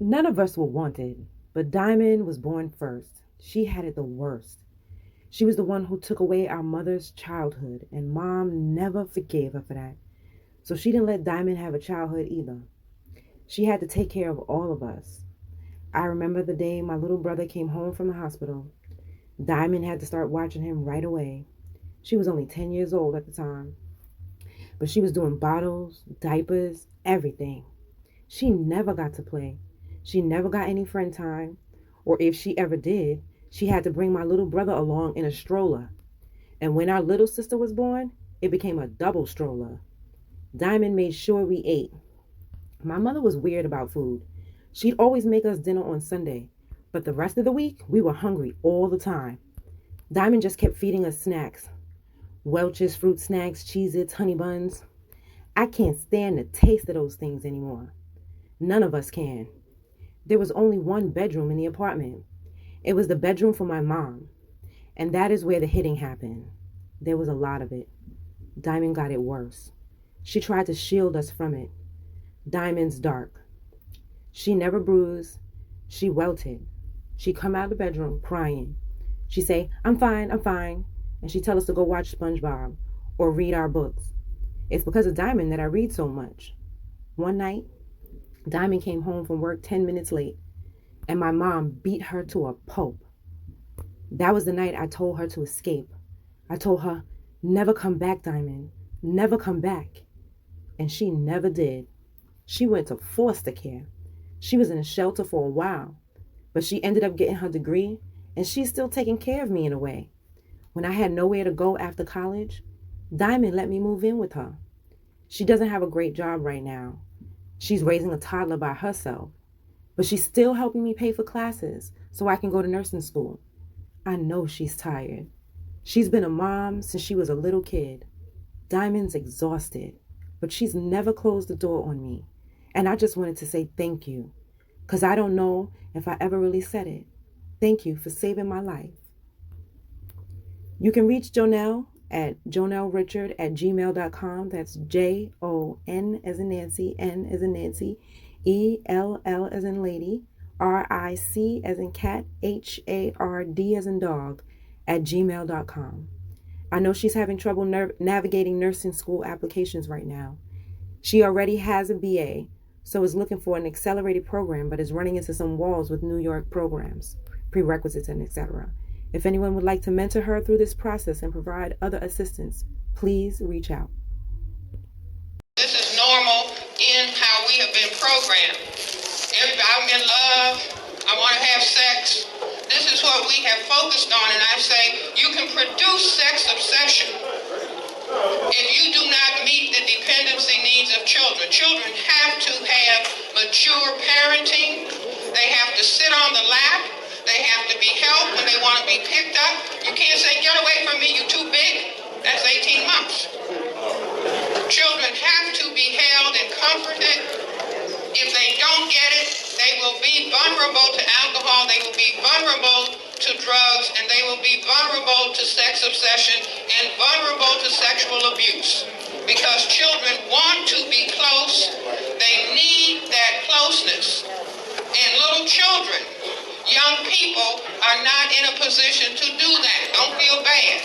None of us were wanted, but Diamond was born first. She had it the worst. She was the one who took away our mother's childhood, and Mom never forgave her for that. So she didn't let Diamond have a childhood either. She had to take care of all of us. I remember the day my little brother came home from the hospital. Diamond had to start watching him right away. She was only 10 years old at the time, but she was doing bottles, diapers, everything. She never got to play. She never got any friend time, or if she ever did, she had to bring my little brother along in a stroller. And when our little sister was born, it became a double stroller. Diamond made sure we ate. My mother was weird about food. She'd always make us dinner on Sunday, but the rest of the week, we were hungry all the time. Diamond just kept feeding us snacks. Welch's fruit snacks, Cheez-Its, honey buns. I can't stand the taste of those things anymore. None of us can. There was only one bedroom in the apartment. It was the bedroom for my mom, and that is where the hitting happened. There was a lot of it. Diamond got it worse. She tried to shield us from it. Diamond's dark. She never bruised. She welted. She'd come out of the bedroom crying. She'd say, I'm fine, I'm fine. And she'd tell us to go watch SpongeBob or read our books. It's because of Diamond that I read so much. One night, Diamond came home from work 10 minutes late, and my mom beat her to a pulp. That was the night I told her to escape. I told her, never come back, Diamond. Never come back. And she never did. She went to foster care. She was in a shelter for a while, but she ended up getting her degree, and she's still taking care of me in a way. When I had nowhere to go after college, Diamond let me move in with her. She doesn't have a great job right now. She's raising a toddler by herself, but she's still helping me pay for classes so I can go to nursing school. I know she's tired. She's been a mom since she was a little kid. Diamond's exhausted, but she's never closed the door on me. And I just wanted to say thank you, because I don't know if I ever really said it. Thank you for saving my life. You can reach Jonelle at jonellerichard@gmail.com. That's JON as in Nancy, N as in Nancy, ELL as in lady, RIC as in cat, HARD as in dog, @gmail.com. I know she's having trouble navigating nursing school applications right now. She already has a BA, so is looking for an accelerated program, but is running into some walls with New York programs, prerequisites, and etc. If anyone would like to mentor her through this process and provide other assistance, please reach out. This is normal in how we have been programmed. I'm in love, I want to have sex. This is what we have focused on, and I say you can produce sex obsession if you do not meet the dependency needs of children. Children have to have mature parenting. They have to sit on the lap. They have to be helped when they want to be picked up. You can't say, get away from me, you're too big. That's 18 months. Children have to be held and comforted. If they don't get it, they will be vulnerable to alcohol, they will be vulnerable to drugs, and they will be vulnerable to sex obsession and vulnerable to sexual abuse. Because children want to be close, they need that closeness. And little children, young people are not in a position to do that. Don't feel bad.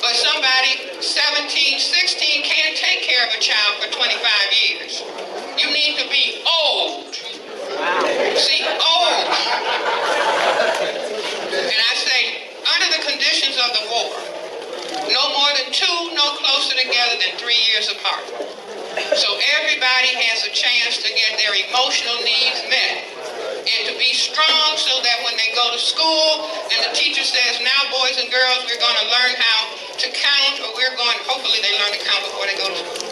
But somebody 17, 16 can't take care of a child for 25 years. You need to be old. Wow. See, old. And I say, under the conditions of the war, no more than two, no closer together than 3 years apart. So everybody has a chance to get their emotional needs met. And to be strong so that when they go to school and the teacher says, now boys and girls, we're going to learn how to count, or hopefully they learn to count before they go to school.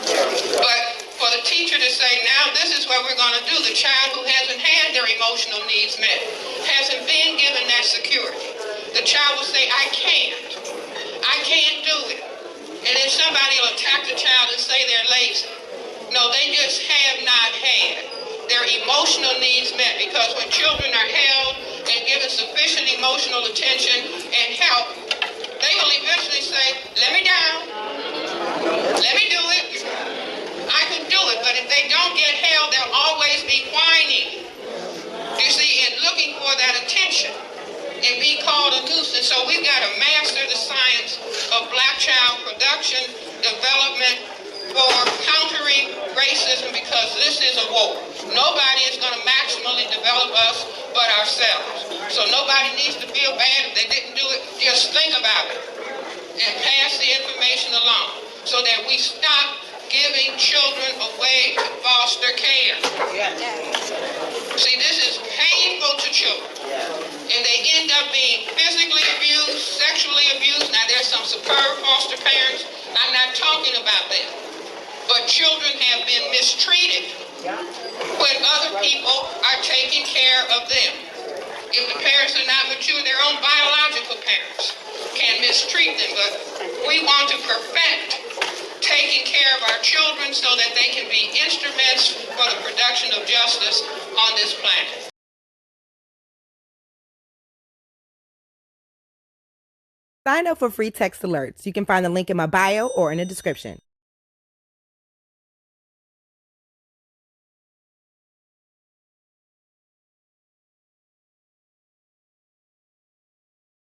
But for the teacher to say, now this is what we're going to do, the child who hasn't had their emotional needs met, hasn't been given that security. The child will say, I can't do it. And then somebody will attack the child and say they're lazy. No, they just have not had their emotional needs met, because when children are held and given sufficient emotional attention and help, they will eventually say, let me down, let me do it, I can do it. But if they don't get held, they'll always be whining. production, development for countering racism, because this is a war. Nobody is going to maximally develop us but ourselves. So nobody needs to feel bad if they didn't do it. Just think about it and pass the information along so that we stop giving children away to foster care. See, this is painful to children. And they end up being physically abused, sexually abused. Now, there's some superb foster parents. I'm not talking about them. But children have been mistreated when other people are taking care of them. If the parents are not mature, their own biological parents can mistreat them. But we want to perfect taking care of our children so that they can be instruments for the production of justice on this planet. Sign up for free text alerts. You can find the link in my bio or in the description.